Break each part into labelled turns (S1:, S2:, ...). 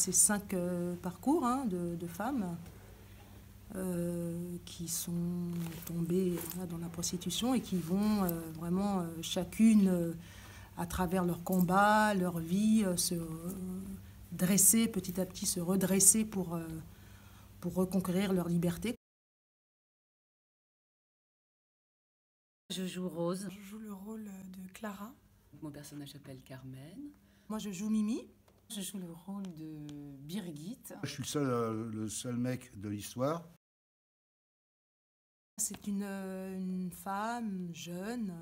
S1: C'est 5 parcours de femmes qui sont tombées dans la prostitution et qui vont vraiment chacune, à travers leur combat, leur vie, se dresser petit à petit, se redresser pour reconquérir leur liberté.
S2: Je joue Rose.
S3: Je joue le rôle de Clara.
S4: Mon personnage s'appelle Carmen.
S1: Moi, je joue Mimi.
S2: Je joue le rôle de Birgit.
S5: Je suis le seul mec de l'histoire.
S1: C'est une femme jeune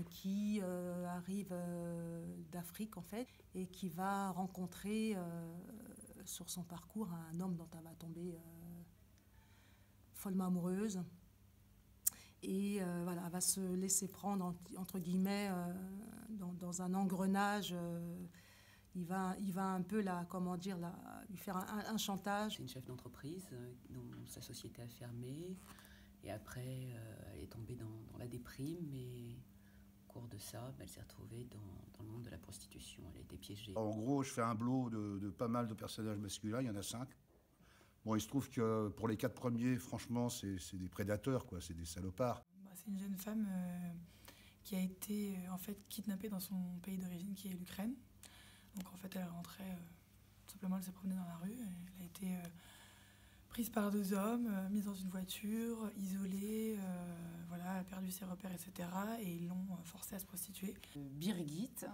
S1: qui arrive d'Afrique en fait et qui va rencontrer sur son parcours un homme dont elle va tomber follement amoureuse. Et voilà, elle va se laisser prendre entre guillemets dans un engrenage. Il va un peu lui faire un chantage.
S4: C'est une chef d'entreprise dont sa société a fermé. Et après, elle est tombée dans la déprime. Et au cours de ça, elle s'est retrouvée dans le monde de la prostitution. Elle a été piégée.
S5: En gros, je fais un lot de pas mal de personnages masculins, il y en a 5. Bon, il se trouve que pour les 4 premiers, franchement, c'est des prédateurs, quoi, c'est des salopards.
S3: C'est une jeune femme qui a été en fait kidnappée dans son pays d'origine, qui est l'Ukraine. Donc en fait, elle rentrait, tout simplement, elle se promenait dans la rue. Elle a été prise par 2 hommes, mise dans une voiture, isolée, voilà, elle a perdu ses repères, etc. Et ils l'ont forcée à se prostituer.
S2: Birgit,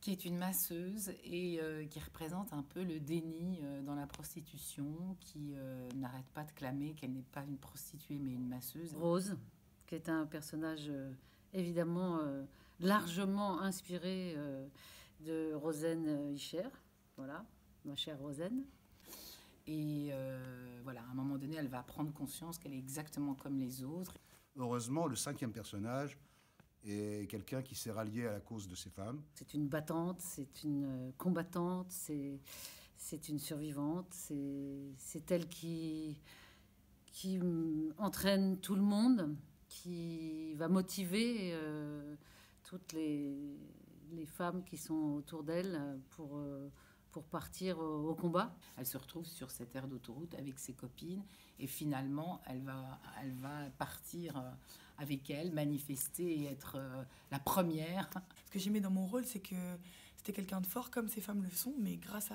S2: qui est une masseuse et qui représente un peu le déni dans la prostitution, qui n'arrête pas de clamer qu'elle n'est pas une prostituée mais une masseuse. Rose, qui est un personnage évidemment largement inspiré de Rosen Ischer, voilà, ma chère Rosen. Et voilà, à un moment donné, elle va prendre conscience qu'elle est exactement comme les autres.
S5: Heureusement, le 5e personnage est quelqu'un qui s'est rallié à la cause de ces femmes.
S2: C'est une battante, c'est une combattante, c'est une survivante, c'est elle qui entraîne tout le monde, qui va motiver toutes les femmes qui sont autour d'elle pour partir au combat. Elle se retrouve sur cette aire d'autoroute avec ses copines et finalement elle va partir avec elles, manifester et être la première.
S3: Ce que j'aimais dans mon rôle, c'est que c'était quelqu'un de fort comme ces femmes le sont, mais grâce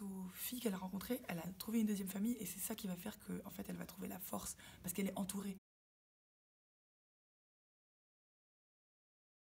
S3: aux filles qu'elle a rencontrées, elle a trouvé une deuxième famille et c'est ça qui va faire qu'en fait elle va trouver la force parce qu'elle est entourée.